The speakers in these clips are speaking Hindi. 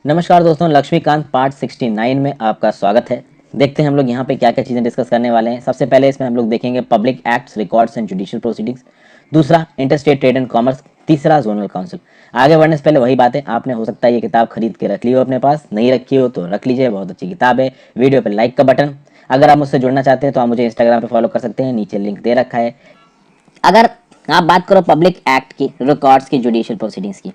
नमस्कार दोस्तों, लक्ष्मीकांत पार्ट 69 में आपका स्वागत है। देखते हैं हम लोग यहाँ पे क्या क्या चीज़ें डिस्कस करने वाले हैं। सबसे पहले इसमें हम लोग देखेंगे public acts, records and judicial proceedings. दूसरा इंटरस्टेट ट्रेड एंड कॉमर्स। तीसरा जोनल काउंसिल। आगे बढ़ने से पहले वही बात है, आपने हो सकता है ये किताब खरीद के रख ली हो अपने पास, नहीं रखी हो तो रख लीजिए, बहुत अच्छी किताब है। वीडियो पर लाइक का बटन। अगर आप मुझसे जुड़ना चाहते हैं तो आप मुझे इंस्टाग्राम पे फॉलो कर सकते हैं, नीचे लिंक दे रखा है। अगर आप बात करो पब्लिक एक्ट की, रिकॉर्ड्स की, जुडिशियल प्रोसीडिंग्स की,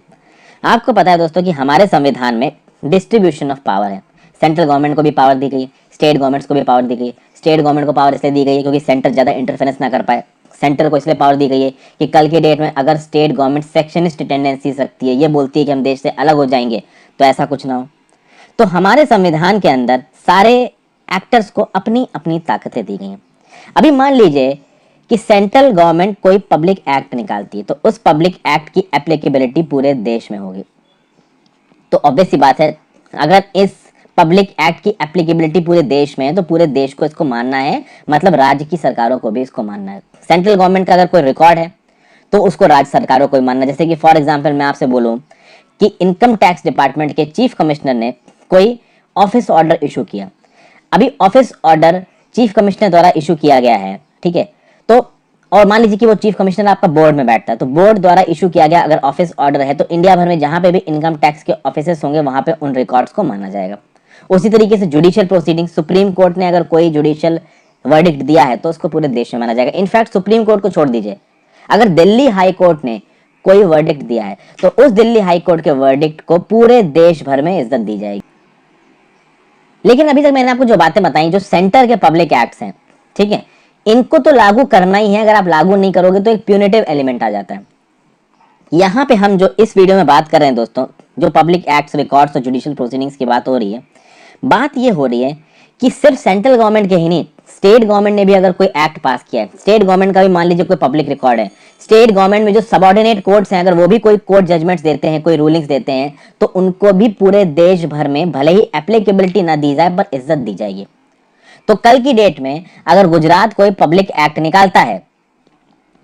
आपको पता है दोस्तों कि हमारे संविधान में डिस्ट्रीब्यूशन ऑफ पावर है। सेंट्रल गवर्नमेंट को भी पावर दी गई, स्टेट गवर्नमेंट्स को भी पावर दी गई। स्टेट गवर्नमेंट को पावर इसलिए दी गई है क्योंकि सेंटर ज़्यादा इंटरफेरेंस ना कर पाए। सेंटर को इसलिए पावर दी गई है कि कल के डेट में अगर स्टेट गवर्नमेंट सेक्शनिस्ट टेंडेंसी रखती है, ये बोलती है कि हम देश से अलग हो जाएंगे, तो ऐसा कुछ ना हो। तो हमारे संविधान के अंदर सारे एक्टर्स को अपनी अपनी ताकतें दी गई हैं। अभी मान लीजिए कि सेंट्रल गवर्नमेंट कोई पब्लिक एक्ट निकालती है, तो उस पब्लिक एक्ट की एप्लीकेबिलिटी पूरे देश में होगी। तो ऑब्वियस सी बात है, अगर इस पब्लिक एक्ट की एप्लीकेबिलिटी पूरे देश में है तो पूरे देश को इसको मानना है, मतलब राज्य की सरकारों को भी इसको मानना है। सेंट्रल गवर्नमेंट का अगर कोई रिकॉर्ड है तो उसको राज्य सरकारों को ही मानना है। जैसे कि फॉर एग्जांपल मैं आपसे बोलूं कि इनकम टैक्स डिपार्टमेंट के चीफ कमिश्नर ने कोई ऑफिस ऑर्डर इशू किया। अभी ऑफिस ऑर्डर चीफ कमिश्नर द्वारा इशू किया गया है, ठीक है। तो और मान लीजिए कि वो चीफ कमिश्नर आपका बोर्ड में बैठता है, तो बोर्ड द्वारा इशू किया गया अगर ऑफिस ऑर्डर है तो इंडिया भर में जहां पे भी इनकम टैक्स के ऑफिसेस होंगे वहां पे उन रिकॉर्ड्स को माना जाएगा। उसी तरीके से जुडिशियल प्रोसीडिंग, सुप्रीम कोर्ट ने अगर कोई जुडिशियल वर्डिक्ट दिया है तो उसको पूरे देश में माना जाएगा। इनफैक्ट सुप्रीम कोर्ट को छोड़ दीजिए, अगर दिल्ली हाई कोर्ट ने कोई वर्डिक्ट दिया है तो उस दिल्ली हाई कोर्ट के वर्डिक्ट को पूरे देश भर में इज्जत दी जाएगी। लेकिन अभी तक मैंने आपको जो बातें बताई, जो सेंटर के पब्लिक एक्ट्स हैं, ठीक है, इनको तो लागू करना ही है। अगर आप लागू नहीं करोगे तो एक प्यूनिटिव एलिमेंट आ जाता है। यहाँ पे हम जो इस वीडियो में बात कर रहे हैं दोस्तों, जो पब्लिक एक्ट्स, रिकॉर्ड्स और जुडिशियल प्रोसीडिंग्स की बात हो रही है, बात ये हो रही है कि सिर्फ सेंट्रल गवर्नमेंट के ही नहीं, स्टेट गवर्नमेंट ने भी अगर कोई एक्ट पास किया है, स्टेट गवर्नमेंट का भी मान लीजिए कोई पब्लिक रिकॉर्ड है, स्टेट गवर्नमेंट में जो सबऑर्डिनेट कोर्ट्स हैं, अगर वो भी कोई कोर्ट जजमेंट्स देते हैं, कोई रूलिंग्स देते हैं, तो उनको भी पूरे देश भर में भले ही एप्लीकेबिलिटी ना दी जाए पर इज्जत दी जाएगी। तो कल की डेट में अगर गुजरात कोई पब्लिक एक्ट निकालता है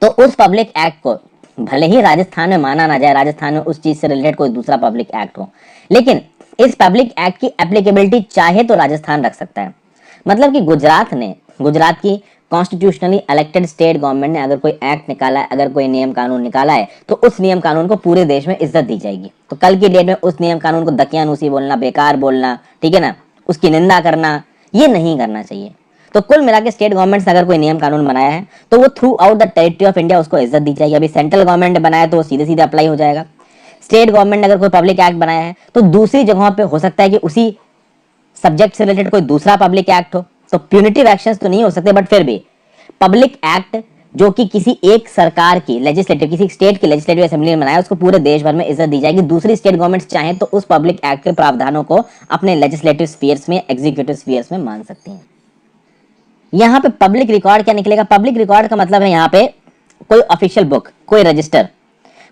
तो उस पब्लिक एक्ट को भले ही राजस्थान में माना ना जाए, राजस्थान में उस चीज से रिलेटेड कोई दूसरा पब्लिक एक्ट हो, लेकिन इस पब्लिक एक्ट की एप्लीकेबिलिटी चाहे तो राजस्थान रख सकता है। मतलब कि गुजरात की कॉन्स्टिट्यूशनली इलेक्टेड स्टेट गवर्नमेंट ने अगर कोई एक्ट निकाला है, अगर कोई नियम कानून निकाला है, तो उस नियम कानून को पूरे देश में इज्जत दी जाएगी। तो कल की डेट में उस नियम कानून को दकियानूसी बोलना, बेकार बोलना, ठीक है ना, उसकी निंदा करना, ये नहीं करना चाहिए। तो कुल मिला के स्टेट गवर्नमेंट ने अगर कोई नियम कानून बनाया है तो वो through out the territory of India उसको इज्जत दी जाएगी। अभी सेंट्रल गवर्नमेंट ने बनाया तो वो सीधे सीधे अप्लाई हो जाएगा। स्टेट गवर्नमेंट ने अगर कोई पब्लिक एक्ट बनाया है तो दूसरी जगहों पे हो सकता है कि उसी सब्जेक्ट से रिलेटेड कोई दूसरा पब्लिक एक्ट हो, तो प्यूनिटिव एक्शंस तो नहीं हो सकते, बट फिर भी पब्लिक एक्ट जो कि किसी एक सरकार की लेजिस्लेटिव, किसी स्टेट की लेजिस्लेटिव असेंबली ने बनाया, उसको पूरे देश भर में इज्जत दी जाएगी। दूसरी स्टेट गवर्नमेंट्स चाहें तो उस पब्लिक एक्ट के प्रावधानों को अपने लेजिस्लेटिव स्फीयर्स में, एग्जीक्यूटिव स्फीयर्स में मान सकती हैं। यहाँ पे पब्लिक रिकॉर्ड क्या निकलेगा? पब्लिक रिकॉर्ड का मतलब है यहाँ पे कोई ऑफिशियल बुक, कोई रजिस्टर,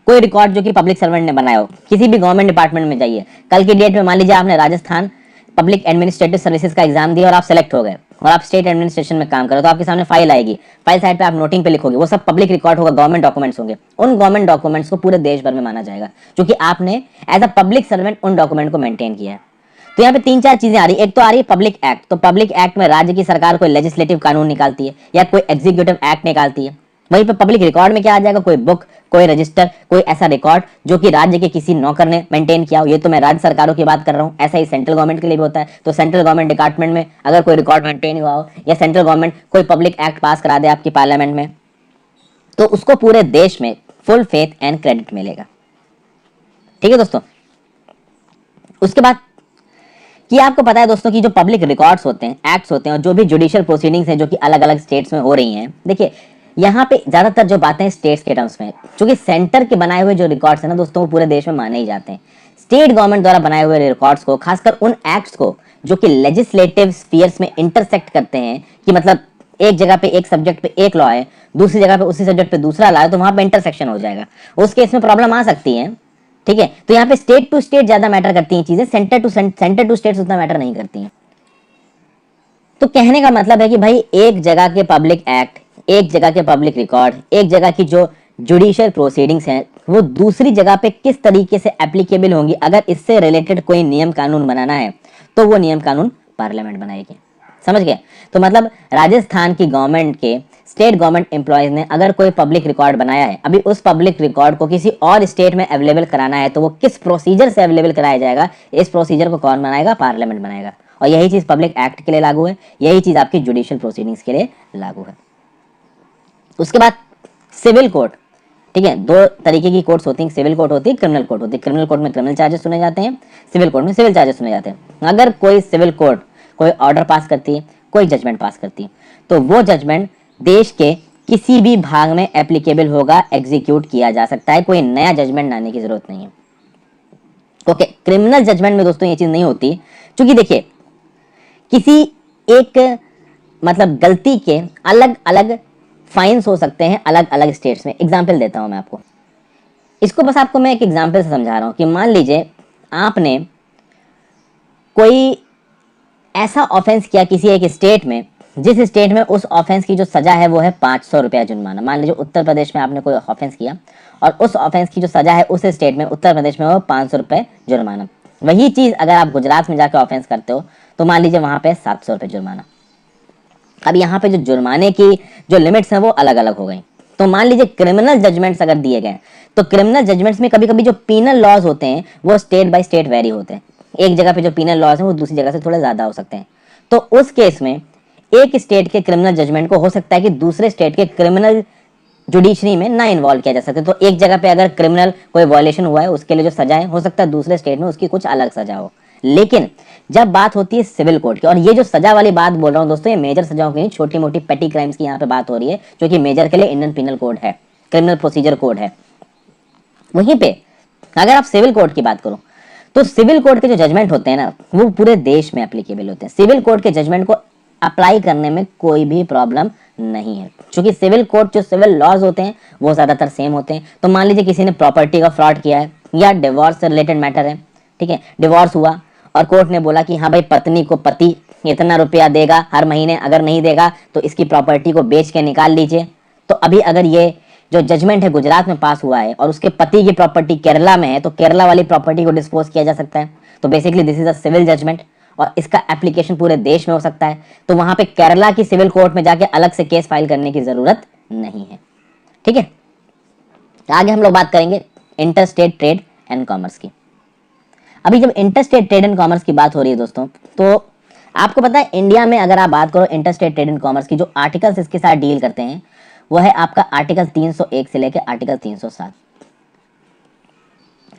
कोई रिकॉर्ड जो कि पब्लिक सर्वेंट ने बनाया हो। किसी भी गवर्नमेंट डिपार्टमेंट में जाइए, कल की डेट में मान लीजिए आपने राजस्थान पब्लिक एडमिनिस्ट्रेटिव सर्विसेज का एग्जाम दिया और आप सेलेक्ट हो गए और आप स्टेट एडमिनिस्ट्रेशन में काम करो, तो आपके सामने फाइल आएगी, फाइल साइड पे आप नोटिंग पे लिखोगे, वो सब पब्लिक रिकॉर्ड होगा, गवर्नमेंट डॉक्यूमेंट्स होंगे। उन गवर्नमेंट डॉक्यूमेंट्स को पूरे देश भर में माना जाएगा क्योंकि आपने एज अ पब्लिक सर्वेंट उन डॉक्यूमेंट को मेंटेन किया है। तो यहाँ पे तीन चार चीजें आ रही है। एक तो आ रही है पब्लिक एक्ट, तो पब्लिक एक्ट में राज्य की सरकार कोई लेजिस्लेटिव कानून निकालती है या कोई एग्जीक्यूटिव एक्ट निकालती है। वहीं पे पब्लिक रिकॉर्ड में क्या आ जाएगा? कोई बुक, कोई रजिस्टर, कोई ऐसा रिकॉर्ड जो कि राज्य के किसी नौकर ने मेंटेन किया हो। ये तो मैं राज्य सरकारों की बात कर रहा हूँ, ऐसा ही सेंट्रल गवर्नमेंट के लिए भी होता है। तो सेंट्रल गवर्नमेंट डिपार्टमेंट में अगर कोई रिकॉर्ड मेंटेन हुआ हो या सेंट्रल गवर्नमेंट कोई पब्लिक एक्ट पास करा दे आपकी पार्लियामेंट में, तो उसको पूरे देश में फुल फेथ एंड क्रेडिट मिलेगा। ठीक है दोस्तों। उसके बाद कि आपको पता है दोस्तों कि जो पब्लिक रिकॉर्ड्स होते हैं, एक्ट्स होते हैं और जो भी जुडिशियल प्रोसीडिंग्स हैं जो कि अलग अलग स्टेट्स में हो रही हैं, देखिए यहाँ पे ज्यादातर जो बातें स्टेट्स के टर्म्स में, क्योंकि सेंटर के बनाए हुए जो रिकॉर्ड्स हैं ना दोस्तों, वो पूरे देश में माने ही जाते हैं। स्टेट गवर्नमेंट द्वारा बनाए हुए रिकॉर्ड्स को, खासकर उन एक्ट्स को जो कि लेजिस्लेटिव स्फीयर्स में इंटरसेक्ट करते हैं, कि मतलब एक जगह पे एक सब्जेक्ट पे एक लॉ है, दूसरी जगह पे उसी सब्जेक्ट पे दूसरा लॉ है, तो वहां पे इंटरसेक्शन हो जाएगा, उस केस में प्रॉब्लम आ सकती है। ठीक है, तो यहाँ पे स्टेट टू स्टेट ज्यादा मैटर करती हैं चीजें, सेंटर टू स्टेट उतना मैटर नहीं करती हैं। तो कहने का मतलब है कि भाई एक जगह के पब्लिक एक्ट, एक जगह के पब्लिक रिकॉर्ड, एक जगह की जो जुडिशियल प्रोसीडिंग्स हैं वो दूसरी जगह पे किस तरीके से एप्लीकेबल होंगी, अगर इससे रिलेटेड कोई नियम कानून बनाना है तो वो नियम कानून पार्लियामेंट बनाएगी। समझ गए? तो मतलब राजस्थान की गवर्नमेंट के स्टेट गवर्नमेंट एम्प्लॉयज ने अगर कोई पब्लिक रिकॉर्ड बनाया है, अभी उस पब्लिक रिकॉर्ड को किसी और स्टेट में अवेलेबल कराना है तो वो किस प्रोसीजर से अवेलेबल कराया जाएगा, इस प्रोसीजर को कौन बनाएगा? पार्लियामेंट बनाएगा। और यही चीज पब्लिक एक्ट के लिए लागू है, यही चीज आपकी जुडिशियल प्रोसीडिंग्स के लिए लागू है। उसके बाद सिविल कोर्ट, ठीक है, दो तरीके की कोर्ट्स होती हैं, सिविल कोर्ट होती है, क्रिमिनल कोर्ट होती है। क्रिमिनल कोर्ट में क्रिमिनल चार्जेस सुने जाते हैं, सिविल कोर्ट में सिविल चार्जेस सुने जाते हैं। अगर कोई सिविल कोर्ट कोई ऑर्डर पास करती है, कोई जजमेंट पास करती है, तो वो जजमेंट देश के किसी भी भाग में एप्लीकेबल होगा, एग्जीक्यूट किया जा सकता है, कोई नया जजमेंट लाने की जरूरत नहीं है। ओके, क्रिमिनल जजमेंट में दोस्तों ये चीज नहीं होती, क्योंकि देखिए किसी एक मतलब गलती के अलग अलग फाइन्स हो सकते हैं अलग अलग स्टेट्स में। एग्जाम्पल देता हूं मैं आपको, इसको बस आपको मैं एक एग्जाम्पल से समझा रहा हूं कि मान लीजिए आपने कोई ऐसा ऑफेंस किया किसी एक स्टेट में, जिस स्टेट में उस ऑफेंस की जो सजा है वो है 500 रुपया जुर्माना। मान लीजिए उत्तर प्रदेश में आपने कोई ऑफेंस किया और उस ऑफेंस की जो सजा है उस स्टेट में उत्तर प्रदेश में वो 500 रुपये जुर्माना। वही चीज अगर आप गुजरात में जाकर ऑफेंस करते हो तो मान लीजिए वहां पे 700 रुपये जुर्माना। अब यहाँ पे जो जुर्माने की जो लिमिट्स हैं वो अलग अलग हो गई। तो मान लीजिए क्रिमिनल जजमेंट्स अगर दिए गए तो क्रिमिनल जजमेंट्स में कभी कभी जो पीनल लॉज होते हैं वो स्टेट बाय स्टेट वेरी होते हैं। एक जगह पे जो पीनल लॉज हैं वो दूसरी जगह से थोड़े ज्यादा हो सकते हैं। तो उस केस में एक स्टेट के क्रिमिनल जजमेंट को हो सकता है कि दूसरे स्टेट के क्रिमिनल जुडिशरी में ना इन्वॉल्व किया जा सकता। तो एक जगह पे अगर क्रिमिनल कोई वायलेशन हुआ है उसके लिए जो सजाएं हो सकता है दूसरे स्टेट में उसकी कुछ अलग सजा हो। लेकिन जब बात होती है सिविल कोड की, और ये जो सजा वाली बात बोल रहा हूं दोस्तों ये मेजर सजाओं की नहीं, छोटी मोटी पेटी क्राइम्स की यहाँ पे बात हो रही है, जो कि मेजर के लिए इंडियन पिनल कोड है, क्रिमिनल प्रोसीजर कोड है। वहीं पे अगर आप सिविल कोड की बात करो तो सिविल कोड के जो जजमेंट होते हैं ना वो पूरे देश में एप्लीकेबल होते हैं। सिविल कोड के जजमेंट को अप्लाई करने में कोई भी प्रॉब्लम नहीं है, क्योंकि सिविल कोड जो सिविल लॉज होते हैं वो ज्यादातर सेम होते हैं। तो मान लीजिए किसी ने प्रॉपर्टी का फ्रॉड किया है या डिवोर्स से रिलेटेड मैटर है, ठीक है, डिवोर्स हुआ और कोर्ट ने बोला कि हाँ भाई पत्नी को पति इतना रुपया देगा हर महीने, अगर नहीं देगा तो इसकी प्रॉपर्टी को बेच के निकाल लीजिए। तो अभी अगर ये जो जजमेंट है गुजरात में पास हुआ है और उसके पति की प्रॉपर्टी केरला में है तो केरला वाली प्रॉपर्टी को डिस्पोज किया जा सकता है। तो basically this is a civil judgment और इसका एप्लीकेशन पूरे देश में हो सकता है। तो वहां पे केरला की सिविल कोर्ट में जाके अलग से केस फाइल करने की जरूरत नहीं है। ठीक है, आगे हम लोग बात करेंगे inter state trade and commerce की। अभी जब inter state trade and commerce की बात हो रही है दोस्तों, तो आपको पता है इंडिया में अगर आप बात करो inter state trade and commerce की, जो आर्टिकल्स इसके साथ डील करते हैं वो है आपका आर्टिकल 301 से लेकर आर्टिकल 307।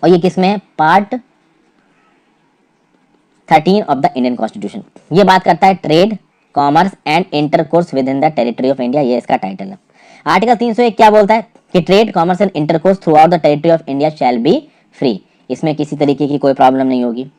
और ये किसमें है? Part 13 of the Indian constitution. ये बात करता है trade commerce and intercourse with in the territory of India, ये इसका टाइटल है। आर्टिकल 301 क्या बोलता है कि trade commerce and intercourse through out the territory of India shall be free. इसमें किसी तरीके की कोई प्रॉब्लम नहीं होगी।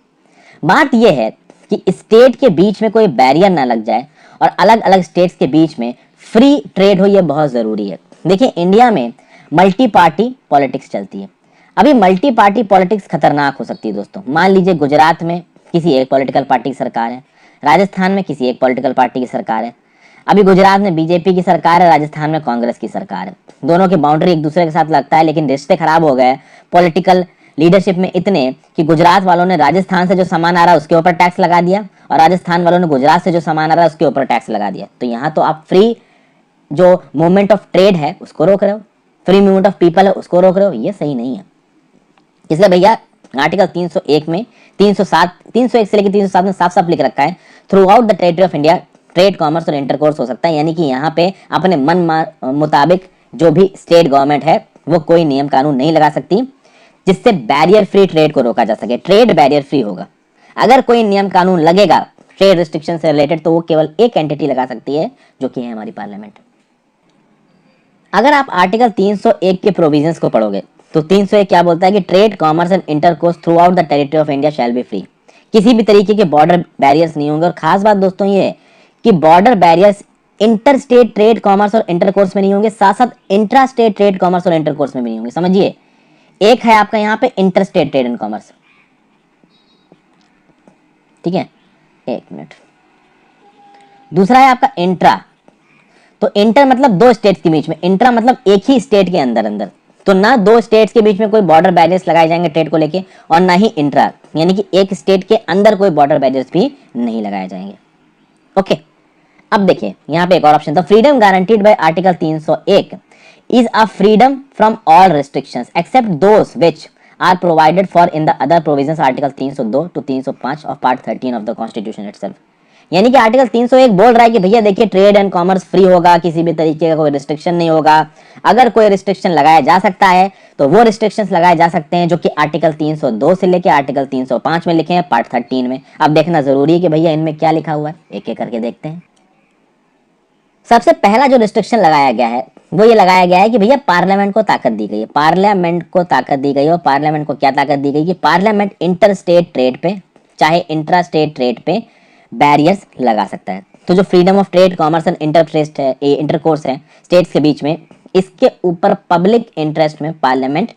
बात यह है कि स्टेट के बीच में कोई बैरियर ना लग जाए और अलग अलग स्टेट्स के बीच में फ्री ट्रेड हो, यह बहुत जरूरी है। देखिए इंडिया में मल्टी पार्टी पॉलिटिक्स चलती है। अभी मल्टी पार्टी पॉलिटिक्स खतरनाक हो सकती है दोस्तों। मान लीजिए गुजरात में किसी एक पॉलिटिकल पार्टी की सरकार है, राजस्थान में किसी एक पॉलिटिकल पार्टी की सरकार है। अभी गुजरात में बीजेपी की सरकार है, राजस्थान में कांग्रेस की सरकार है। दोनों की बाउंड्री एक दूसरे के साथ लगता है, लेकिन रिश्ते खराब हो गए पॉलिटिकल लीडरशिप में इतने कि गुजरात वालों ने राजस्थान से जो सामान आ रहा है उसके ऊपर टैक्स लगा दिया और राजस्थान वालों ने गुजरात से जो सामान आ रहा है उसके ऊपर टैक्स लगा दिया। तो यहाँ तो आप फ्री जो मूवमेंट ऑफ ट्रेड है उसको रोक रहे हो, फ्री मूवमेंट ऑफ पीपल है उसको रोक रहे हो, ये सही नहीं है। इसलिए भैया आर्टिकल 301 में 301 से लेकर 307 में साफ साफ लिख रखा है through out the territory of India trade commerce और इंटरकोर्स हो सकता है। यानी कि यहाँ पे अपने मन मुताबिक जो भी स्टेट गवर्नमेंट है वो कोई नियम कानून नहीं लगा सकती जिससे बैरियर फ्री ट्रेड को रोका जा सके। ट्रेड बैरियर फ्री होगा। अगर कोई नियम कानून लगेगा ट्रेड रिस्ट्रिक्शन से रिलेटेड तो वो केवल एक एंटिटी लगा सकती है जो कि है हमारी पार्लियामेंट। अगर आप आर्टिकल 301 के प्रोविजंस को पढ़ोगे तो 301 क्या बोलता है कि trade commerce and intercourse through out the territory of India shall be free. किसी भी तरीके के बॉर्डर बैरियर्स नहीं होंगे। और खास बात दोस्तों ये है कि border barriers inter state trade commerce और इंटरकोर्स में नहीं होंगे, साथ साथ इंट्रा स्टेट ट्रेड कॉमर्स और इंटरकोर्स में भी नहीं होंगे। समझिए, एक है आपका यहाँ पे inter state trade and commerce, ठीक है, एक मिनट। दूसरा है आपका इंट्रा। तो इंटर मतलब दो स्टेट्स के बीच में, इंट्रा मतलब एक ही स्टेट के अंदर अंदर। तो ना दो स्टेट्स के बीच में कोई बॉर्डर बैरियर्स लगाए जाएंगे ट्रेड को लेके, और ना ही इंट्रा यानी कि एक स्टेट के अंदर कोई बॉर्डर बैरियर्स भी नहीं लगाए जाएंगे। ओके, अब देखिए यहाँ पे एक और ऑप्शन था, freedom guaranteed by article 301 is a freedom from all restrictions except those which are provided for in the other provisions article 302 to 305 of part 13 of the constitution itself. यानी कि आर्टिकल 301 बोल रहा है कि भैया देखिए ट्रेड एंड कॉमर्स फ्री होगा, किसी भी तरीके का कोई रिस्ट्रिक्शन नहीं होगा। अगर कोई रिस्ट्रिक्शन लगाया जा सकता है तो वो रिस्ट्रिक्शंस लगाए जा सकते हैं जो कि आर्टिकल 302 से लेके आर्टिकल 305 में लिखे हैं पार्ट 13 में। अब देखना जरूरी है कि भैया इनमें क्या लिखा हुआ है, एक एक करके देखते हैं। सबसे पहला जो रिस्ट्रिक्शन लगाया गया है वो ये लगाया गया है कि भैया पार्लियामेंट को ताकत दी गई है, पार्लियामेंट को ताकत दी गई है। और पार्लियामेंट को क्या ताकत दी गई कि पार्लियामेंट इंटर स्टेट ट्रेड पे चाहे इंट्रा स्टेट ट्रेड पे बैरियर्स लगा सकता है। तो जो freedom of trade, commerce and intercourse है स्टेट्स के बीच में, इसके ऊपर पब्लिक इंटरेस्ट में पार्लियामेंट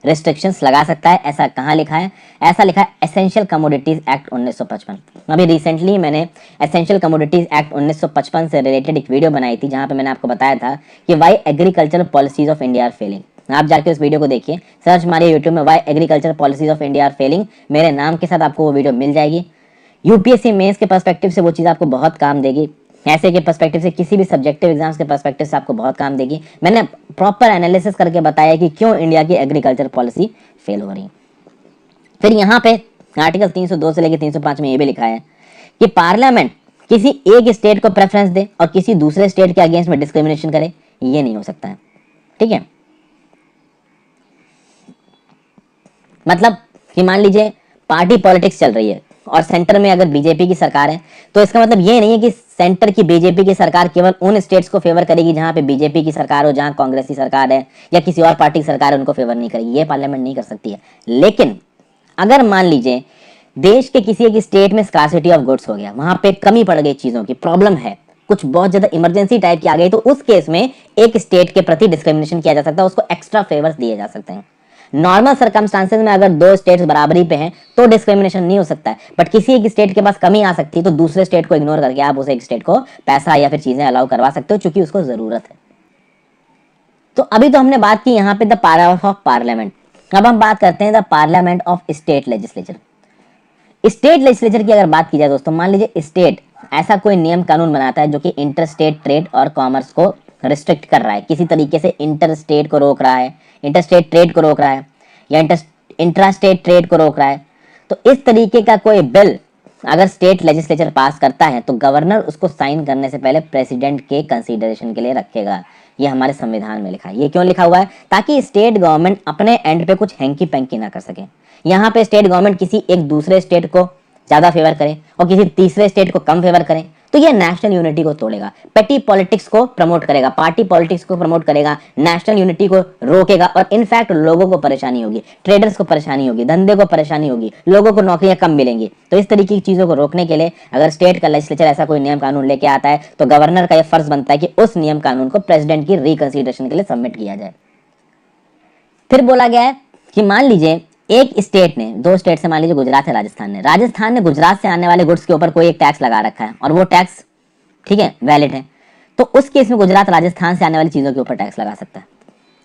रिस्ट्रिक्शंस लगा सकता है। ऐसा कहाँ लिखा है? ऐसा लिखा है एसेंशियल कमोडिटीज एक्ट 1955। अभी रिसेंटली मैंने एसेंशियल कमोडिटीज एक्ट 1955 से रिलेटेड एक वीडियो बनाई थी जहां पे मैंने आपको बताया था कि why agricultural policies of India are failing. आप जाके उस वीडियो को देखिए, सर्च मारिए यूट्यूब में why agricultural policies of India are failing, मेरे नाम के साथ आपको वो वीडियो मिल जाएगी। यूपीएससी मेंस के पर्सपेक्टिव से वो चीज़ आपको बहुत काम देगी, ऐसे के पर्सपेक्टिव से, किसी भी सब्जेक्टिव एग्जाम्स के पर्सपेक्टिव से आपको बहुत काम देगी। मैंने प्रॉपर एनालिसिस करके बताया कि क्यों इंडिया की एग्रीकल्चर पॉलिसी फेल हो रही है। फिर यहाँ पे आर्टिकल 302 से लेकर 305 में ये भी लिखा है कि पार्लियामेंट किसी एक स्टेट को प्रेफरेंस दे और किसी दूसरे स्टेट के अगेंस्ट में डिस्क्रिमिनेशन करे, ये नहीं हो सकता है। ठीक है, मतलब कि मान लीजिए पार्टी पॉलिटिक्स चल रही है और सेंटर में अगर बीजेपी की सरकार है तो इसका मतलब ये नहीं है कि सेंटर की बीजेपी की सरकार केवल उन स्टेट्स को फेवर करेगी जहां पे बीजेपी की सरकार हो, जहां कांग्रेस की सरकार है या किसी और पार्टी की सरकार है उनको फेवर नहीं करेगी। ये पार्लियामेंट नहीं कर सकती है। लेकिन अगर मान लीजिए देश के किसी एक स्टेट में स्कार्सिटी ऑफ गुड्स हो गया, वहां पे कमी पड़ गई, चीजों की प्रॉब्लम है, कुछ बहुत ज्यादा इमरजेंसी टाइप की आ गई, तो उस केस में एक स्टेट के प्रति डिस्क्रिमिनेशन किया जा सकता है, उसको एक्स्ट्रा फेवर्स दिए जा सकते हैं। नॉर्मल सर्कमस्टांसेस में अगर दो स्टेट्स बराबरी पे हैं तो डिस्क्रिमिनेशन नहीं हो सकता है, बट किसी एक स्टेट के पास कमी आ सकती है तो दूसरे स्टेट को इग्नोर करके आप उसे एक स्टेट को पैसा या फिर चीजें अलाउ करवा सकते हो क्योंकि उसको जरूरत है। तो अभी तो हमने बात की यहाँ पे द पावर ऑफ पार्लियामेंट। अब हम बात करते हैं the parliament of state legislature. State legislature की अगर बात की जाए दोस्तों, मान लीजिए स्टेट ऐसा कोई नियम कानून बनाता है जो कि इंटर स्टेट ट्रेड और कॉमर्स को रिस्ट्रिक्ट कर रहा है, किसी तरीके से इंटर स्टेट को रोक रहा है, इंटर स्टेट ट्रेड को रोक रहा है या इंट्रा स्टेट ट्रेड को रोक रहा है। तो इस तरीके का कोई बिल अगर स्टेट लेजिस्लेचर पास करता है तो गवर्नर उसको साइन करने से पहले प्रेसिडेंट के कंसीडरेशन के लिए रखेगा। ये हमारे संविधान में लिखा है। ये क्यों लिखा हुआ है? ताकि स्टेट गवर्नमेंट अपने एंड पे कुछ हैंकी पैंकी ना कर सके। यहाँ पे स्टेट गवर्नमेंट किसी एक दूसरे स्टेट को ज्यादा फेवर करे और किसी तीसरे स्टेट को कम फेवर करे तो ये नेशनल यूनिटी को तोड़ेगा, पेटी पॉलिटिक्स को प्रमोट करेगा, पार्टी पॉलिटिक्स को प्रमोट करेगा, नेशनल यूनिटी को रोकेगा और इनफैक्ट लोगों को परेशानी होगी, ट्रेडर्स को परेशानी होगी, धंधे को परेशानी होगी, लोगों को नौकरियां कम मिलेंगी। तो इस तरीके की चीजों को रोकने के लिए अगर स्टेट का लेजिस्लेचर ऐसा कोई नियम कानून लेके आता है तो गवर्नर का यह फर्ज बनता है कि उस नियम कानून को प्रेसिडेंट की रिकंसिडरेशन के लिए सबमिट किया जाए। फिर बोला गया है कि मान लीजिए एक स्टेट ने, दो स्टेट से, मान लीजिए गुजरात है, राजस्थान ने गुजरात से आने वाले गुड्स के ऊपर कोई एक टैक्स लगा रखा है और वो टैक्स ठीक है वैलिड है, तो उस केस में गुजरात राजस्थान से आने वाली चीजों के ऊपर टैक्स लगा सकता है।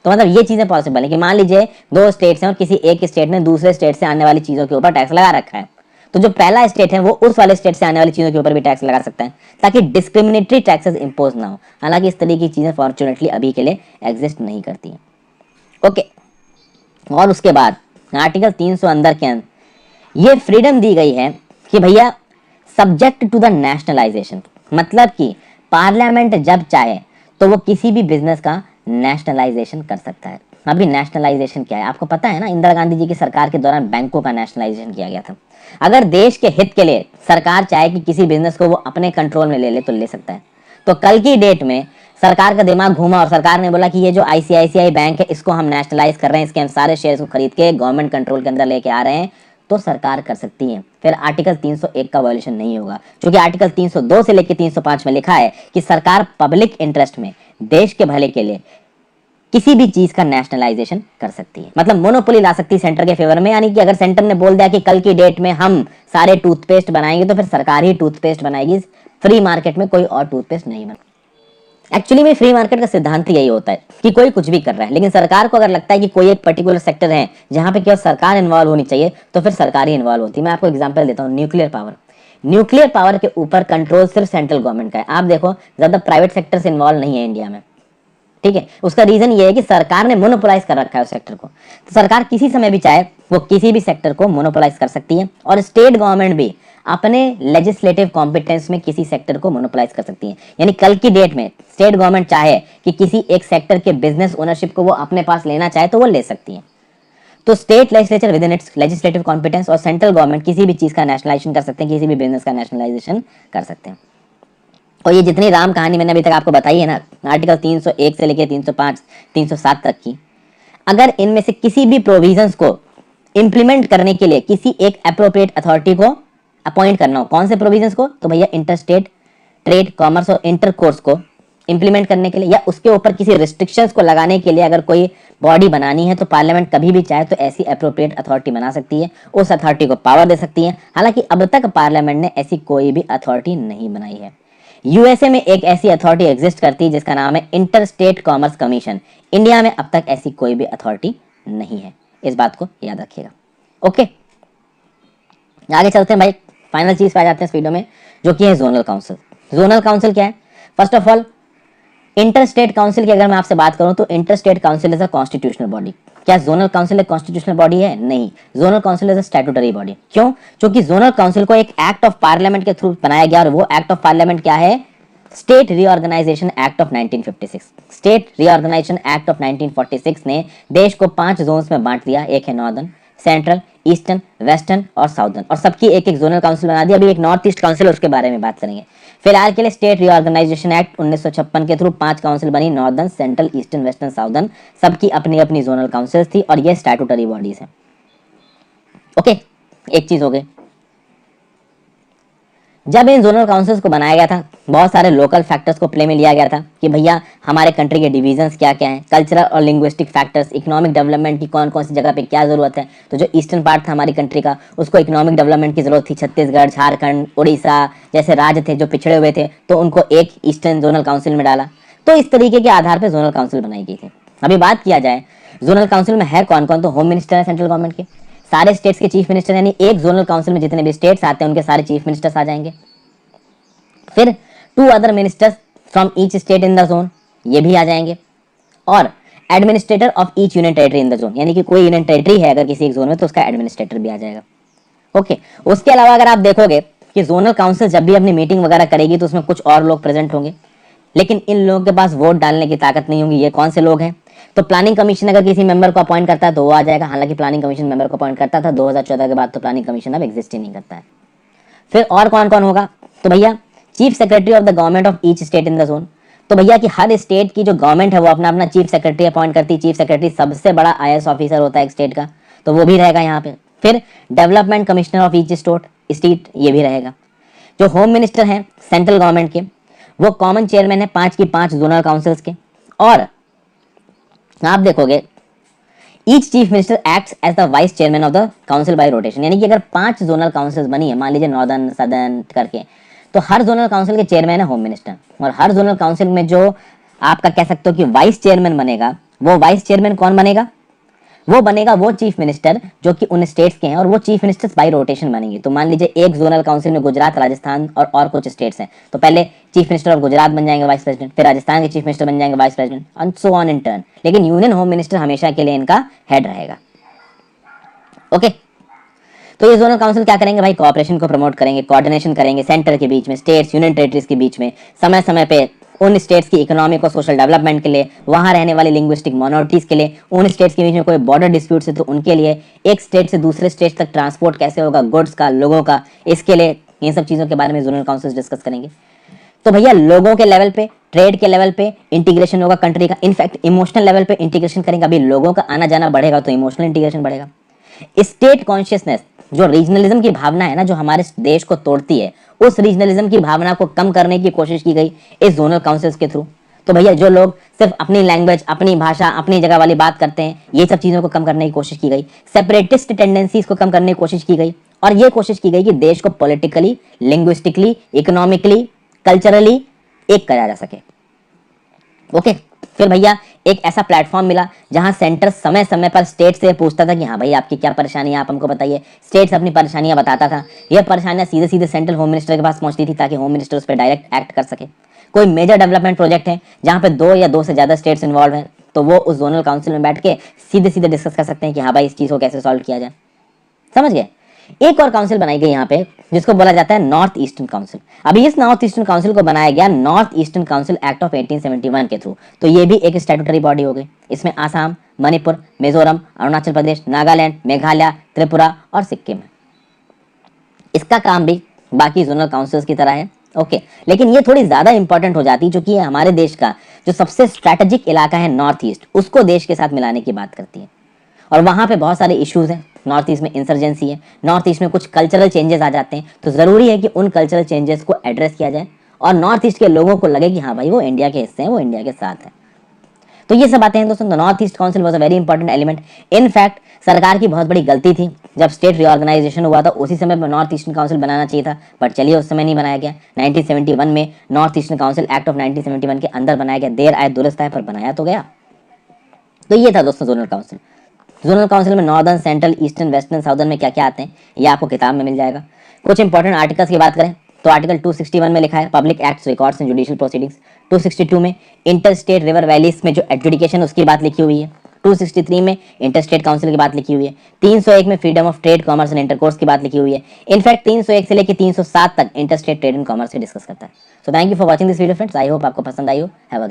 तो मतलब ये चीजें पॉसिबल है कि मान लीजिए दो स्टेट्स हैं और किसी एक स्टेट ने दूसरे स्टेट से आने वाली चीजों के ऊपर टैक्स लगा रखा है, तो जो पहला स्टेट है वो उस वाले स्टेट से आने वाली चीजों के ऊपर भी टैक्स लगा सकता है ताकि डिस्क्रिमिनेटरी टैक्सेस इंपोज ना हो। हालांकि इस तरीके की चीजें फॉर्चुनेटली अभी के लिए एग्जिस्ट नहीं करती हैं। ओके, और उसके बाद आर्टिकल 300 अंदर के अंदर ये फ्रीडम दी गई है कि भैया सब्जेक्ट टू द नेशनलाइजेशन, मतलब कि पार्लियामेंट जब चाहे तो वो किसी भी बिजनेस का नेशनलाइजेशन कर सकता है। अभी नेशनलाइजेशन क्या है आपको पता है ना, इंदिरा गांधी जी की सरकार के दौरान बैंकों का नेशनलाइजेशन किया गया था। अगर देश के हित के लिए सरकार चाहे कि किसी बिजनेस को वो अपने कंट्रोल में ले ले तो ले सकता है। तो कल की डेट में सरकार का दिमाग घूमा और सरकार ने बोला कि ये जो आईसीआईसीआई बैंक है इसको हम नेशनलाइज कर रहे हैं, इसके हम सारे शेयर्स को खरीद के गवर्नमेंट कंट्रोल के अंदर लेके आ रहे हैं, तो सरकार कर सकती है। फिर आर्टिकल 301 का वायलेशन नहीं होगा क्योंकि आर्टिकल 302 से लेकर 305 में लिखा है कि सरकार पब्लिक इंटरेस्ट में देश के भले के लिए किसी भी चीज का नेशनलाइजेशन कर सकती है, मतलब मोनोपोली ला सकती है सेंटर के फेवर में। यानी कि अगर सेंटर ने बोल दिया कि कल की डेट में हम सारे टूथपेस्ट बनाएंगे तो फिर सरकार ही टूथपेस्ट बनाएगी, फ्री मार्केट में कोई और टूथपेस्ट नहीं बना। एक्चुअली में फ्री मार्केट का सिद्धांत यही होता है कि कोई कुछ भी कर रहा है, लेकिन सरकार को अगर लगता है कि कोई एक पर्टिकुलर सेक्टर है जहां पे केवल सरकार इन्वॉल्व होनी चाहिए तो फिर सरकार ही इन्वॉल्व होती है। मैं आपको एग्जांपल देता हूँ, न्यूक्लियर पावर। न्यूक्लियर पावर के ऊपर कंट्रोल सिर्फ सेंट्रल गवर्नमेंट का है। आप देखो ज्यादा प्राइवेट सेक्टर से इन्वॉल्व नहीं है इंडिया में, ठीक है। उसका रीजन ये है कि सरकार ने मोनोपोलाइज कर रखा है उस सेक्टर को। तो सरकार किसी समय भी चाहे वो किसी भी सेक्टर को मोनोपोलाइज कर सकती है, और स्टेट गवर्नमेंट भी अपने लेजिस्लेटिव कॉम्पिटेंस में किसी सेक्टर को मोनोपोलाइज कर सकती है। यानी कल की डेट में स्टेट गवर्नमेंट चाहे कि किसी एक सेक्टर के बिजनेस ओनरशिप को वो अपने पास लेना चाहे तो वो ले सकती है। तो state legislature with in its legislative competence और सेंट्रल गवर्नमेंट किसी भी चीज का नेशनलाइजेशन कर सकते हैं, किसी भी बिजनेस का नेशनलाइजेशन कर सकते हैं। और ये जितनी राम कहानी मैंने अभी तक आपको बताई है ना, आर्टिकल 301 से लेकर 305 307 तक की, अगर इनमें से किसी भी प्रोविजंस को इंप्लीमेंट करने के लिए किसी एक अप्रोप्रिएट अथॉरिटी को अपॉइंट करना हो, कौन से प्रोविजंस को, तो भैया इंटरस्टेट ट्रेड, कॉमर्स और इंटरकोर्स को इंप्लीमेंट करने के लिए या उसके ऊपर किसी रिस्ट्रिक्शंस को लगाने के लिए अगर कोई बॉडी बनानी है तो पार्लियामेंट कभी भी चाहे तो ऐसी अप्रोप्रिएट अथॉरिटी बना सकती है, उस अथॉरिटी को पावर दे सकती है। हालांकि अब तक पार्लियामेंट ने ऐसी कोई भी अथॉरिटी नहीं बनाई है। यूएसए में एक ऐसी अथॉरिटी एग्जिस्ट करती है जिसका नाम है inter state commerce commission. India में अब तक ऐसी कोई भी अथॉरिटी नहीं है, इस बात को याद रखिएगा। ओके, आगे चलते हैं भाई, फाइनल चीज पे आ जाते हैं इस वीडियो में, जो कि है जोनल काउंसिल। जोनल काउंसिल क्या है? First of all, inter state council की अगर मैं आपसे बात करूं तो inter state council is a constitutional body. क्या जोनल काउंसिल एक कॉन्स्टिट्यूशनल बॉडी है? नहीं, zonal council is a statutory body. क्यों? क्योंकि जोनल काउंसिल को एक एक्ट ऑफ पार्लियामेंट के थ्रू बनाया गया, और वो एक्ट ऑफ पार्लियामेंट क्या है? State reorganisation act of 1956। State reorganisation act of 1946 ने देश को 5 जोन्स में बांट दिया। एक है नॉर्दर्न, सेंट्रल, ईस्टर्न, वेस्टर्न और साउदर्न, और सबकी एक एक जोनल काउंसिल बना दिया। अभी एक नॉर्थ ईस्ट काउंसिल, उसके बारे में बात करेंगे। फिलहाल के लिए स्टेट रीऑर्गेनाइजेशन एक्ट 1956 के थ्रू 5 काउंसिल बनी, northern, central, eastern, western, southern, सबकी अपनी अपनी जोनल काउंसिल्स थी, और ये स्टैट्यूटरी बॉडीज हैं। ओके, एक चीज हो गई। जब इन जोनल काउंसिल्स को बनाया गया था, बहुत सारे लोकल फैक्टर्स को प्ले में लिया गया था कि भैया हमारे कंट्री के डिवीजन्स क्या क्या हैं, कल्चरल और लिंग्विस्टिक फैक्टर्स, इकोनॉमिक डेवलपमेंट की कौन कौन सी जगह पे क्या जरूरत है। तो जो ईस्टर्न पार्ट था हमारी कंट्री का, उसको इकोनॉमिक डेवलपमेंट की जरूरत थी। छत्तीसगढ़, झारखंड, उड़ीसा जैसे राज्य थे जो पिछड़े हुए थे, तो उनको एक ईस्टर्न जोनल काउंसिल में डाला। तो इस तरीके के आधार पर जोनल काउंसिल बनाई गई थी। अभी बात किया जाए जोनल काउंसिल में है कौन कौन, तो होम मिनिस्टर है सेंट्रल गवर्नमेंट के, सारे स्टेट्स के चीफ मिनिस्टर, यानी एक जोनल काउंसिल में जितने भी स्टेट्स आते हैं उनके सारे चीफ मिनिस्टर्स आ जाएंगे। फिर 2 other ministers from each state in the zone, ये भी आ जाएंगे। और administrator of each union territory in the zone, यानी कि कोई यूनियन टेरिटरी है अगर किसी एक जोन में तो उसका एडमिनिस्ट्रेटर भी आ जाएगा। ओके, उसके अलावा अगर आप देखोगे कि जोनल काउंसिल जब भी अपनी मीटिंग वगैरह करेगी तो उसमें कुछ और लोग प्रेजेंट होंगे, लेकिन इन लोगों के पास वोट डालने की ताकत नहीं होगी। ये कौन से लोग हैं? तो प्लानिंग कमीशन अगर किसी मेंबर को अपॉइंट करता है तो वो आ जाएगा। हालांकि प्लानिंग कमीशन मेंबर को अपॉइंट करता था, 2014 के बाद तो प्लानिंग कमीशन अब एग्जिस्ट ही नहीं करता है। फिर और कौन कौन होगा, तो भैया chief secretary of the government of each state in the zone. तो भैया कि हर स्टेट की जो गवर्नमेंट है वो अपना अपना चीफ सेक्रेटरी अपॉइंट करती है। चीफ सेक्रेटरी सबसे बड़ा आईएएस ऑफिसर होता है एक स्टेट का, तो वो भी रहेगा यहाँ पे। फिर development commissioner of each state, ये भी रहेगा। जो होम मिनिस्टर हैं सेंट्रल गवर्नमेंट के, वो कॉमन चेयरमैन है 5 की 5 जोनल काउंसिल्स के। और आप देखोगे each chief minister acts as the vice chairman of the council by rotation, यानी कि अगर 5 जोनल काउंसिल्स बनी है, मान लीजिए नॉर्दर्न, सदर्न करके, तो हर जोनल काउंसिल के चेयरमैन है होम मिनिस्टर। और हर जोनल काउंसिल में जो आपका कह सकते हो कि वाइस चेयरमैन बनेगा, वो वाइस चेयरमैन कौन बनेगा? वो बनेगा वो चीफ मिनिस्टर जो कि उन स्टेट्स के हैं, और वो चीफ मिनिस्टर्स बाय रोटेशन बनेंगे। तो मान लीजिए एक जोनल काउंसिल में गुजरात, राजस्थान और कुछ स्टेट्स हैं, तो पहले चीफ मिनिस्टर ऑफ गुजरात बन जाएंगे वाइस प्रेसिडेंट, फिर राजस्थान के चीफ मिनिस्टर बन जाएंगे vice president, and so on in turn. लेकिन यूनियन होम मिनिस्टर हमेशा के लिए इनका हेड रहेगा। ओके, तो ये जोनल काउंसिल क्या करेंगे भाई? कोऑपरेशन को प्रमोट करेंगे, कोऑर्डिनेशन करेंगे सेंटर के बीच में, स्टेट्स, यूनियन टेरिटरीज के बीच में, समय समय पे उन स्टेट्स की इकोनॉमिक और सोशल डेवलपमेंट के लिए, वहां रहने वाली लिंग्विस्टिक माइनॉरिटीज के लिए, उन स्टेट्स के बीच में कोई बॉर्डर डिस्प्यूट्स है तो उनके लिए, एक स्टेट से दूसरे स्टेट तक ट्रांसपोर्ट कैसे होगा गुड्स का, लोगों का, इसके लिए इन सब चीजों के बारे में जोनल काउंसिल डिस्कस करेंगे। तो भैया लोगों के लेवल पे, ट्रेड के लेवल पे इंटीग्रेशन होगा कंट्री का, इनफैक्ट इमोशनल लेवल पे इंटीग्रेशन करेंगे। अभी लोगों का आना जाना बढ़ेगा तो इमोशनल इंटीग्रेशन बढ़ेगा। स्टेट कॉन्शियसनेस, जो रीजनलिज्म की भावना है ना, जो हमारे देश को तोड़ती है, उस रीजनलिज्म की भावना को कम करने की कोशिश की गई इस जोनल काउंसिल्स के थ्रू। तो भैया जो लोग सिर्फ अपनी लैंग्वेज, अपनी भाषा, अपनी जगह वाली बात करते हैं, ये सब चीजों को कम करने की कोशिश की गई। सेपरेटिस्ट टेंडेंसीज को कम करने की कोशिश की गई, और ये कोशिश की गई कि देश को पॉलिटिकली, लिंग्विस्टिकली, इकोनॉमिकली, कल्चरली एक करा जा सके। ओके। फिर भैया एक ऐसा प्लेटफॉर्म मिला जहां सेंटर समय समय पर स्टेट से पूछता था कि हाँ भाई आपकी क्या परेशानी है, आप हमको बताइए। स्टेट्स अपनी परेशानियां बताता था, यह परेशानियां सीधे सीधे सेंट्रल होम मिनिस्टर के पास पहुंचती थी ताकि होम मिनिस्टर उस पर डायरेक्ट एक्ट कर सके। कोई मेजर डेवलपमेंट प्रोजेक्ट है जहाँ पे 2 या 2 से ज़्यादा स्टेट्स इन्वॉल्व हैं, तो वो उस जोनल काउंसिल में बैठ के सीधे सीधे डिस्कस कर सकते हैं कि हाँ भाई इस चीज़ को कैसे सॉल्व किया जाए। समझ गए। एक और काउंसिल बनाई गई यहाँ पे जिसको बोला जाता है नॉर्थ ईस्टर्न काउंसिल। अभी इस नॉर्थ ईस्टर्न काउंसिल को बनाया गया north eastern council act of 1871 के थ्रू। तो ये भी एक स्टैट्यूटरी बॉडी हो गई। इसमें आसाम, मणिपुर, मिजोरम, अरुणाचल प्रदेश, नागालैंड, मेघालय, त्रिपुरा और सिक्किम है। इसका काम भी बाकी जोनल काउंसिल्स की तरह है। ओके, लेकिन ये थोड़ी ज़्यादा इंपॉर्टेंट हो जाती है क्योंकि ये हमारे देश का जो सबसे स्ट्रैटेजिक इलाका है नॉर्थ ईस्ट, उसको देश के साथ मिलाने की बात करती है। और वहाँ पे बहुत सारे इश्यूज हैं। नॉर्थ ईस्ट में इंसर्जेंसी है, नॉर्थ ईस्ट में कुछ कल्चरल चेंजेस आ जाते हैं, तो ज़रूरी है कि उन कल्चरल चेंजेस को एड्रेस किया जाए और नॉर्थ ईस्ट के लोगों को लगे कि हाँ भाई वो इंडिया के हिस्से हैं, वो इंडिया के साथ है। तो ये सब बातें हैं दोस्तों। The north east council was a very important element. In fact सरकार की बहुत बड़ी गलती थी, जब स्टेट रिऑर्गेनाइजेशन हुआ था उसी समय नॉर्थ ईस्टर्न काउंसिल बनाना चाहिए था, बट चलिए उस समय नहीं बनाया गया। 1971 में north eastern council act of 1971 के अंदर बनाया गया। देर आए दुरुस्त आए, पर बनाया तो गया। तो ये था दोस्तों जोनल काउंसिल। जोनल काउंसिल में northern, central, eastern, western, southern में क्या क्या आते हैं ये आपको किताब में मिल जाएगा। कुछ इंपॉर्टेंट आर्टिकल्स की बात करें तो आर्टिकल 261 में लिखा है public acts, records and judicial proceedings. 262 में इंटर स्टेट रिवर वैलीज में जो एडजुडिकेशन उसकी बात लिखी हुई है। 263 में इंटर स्टेट काउंसिल की बात लिखी हुई है। 301 में freedom of trade, commerce and intercourse की बात लिखी हुई है। इनफैक्ट 301 से लेकर 307 तक inter state trade and commerce से डिस्कस करता है। So thank you for watching this video friends. I hope आपको पसंद आई हो। Have a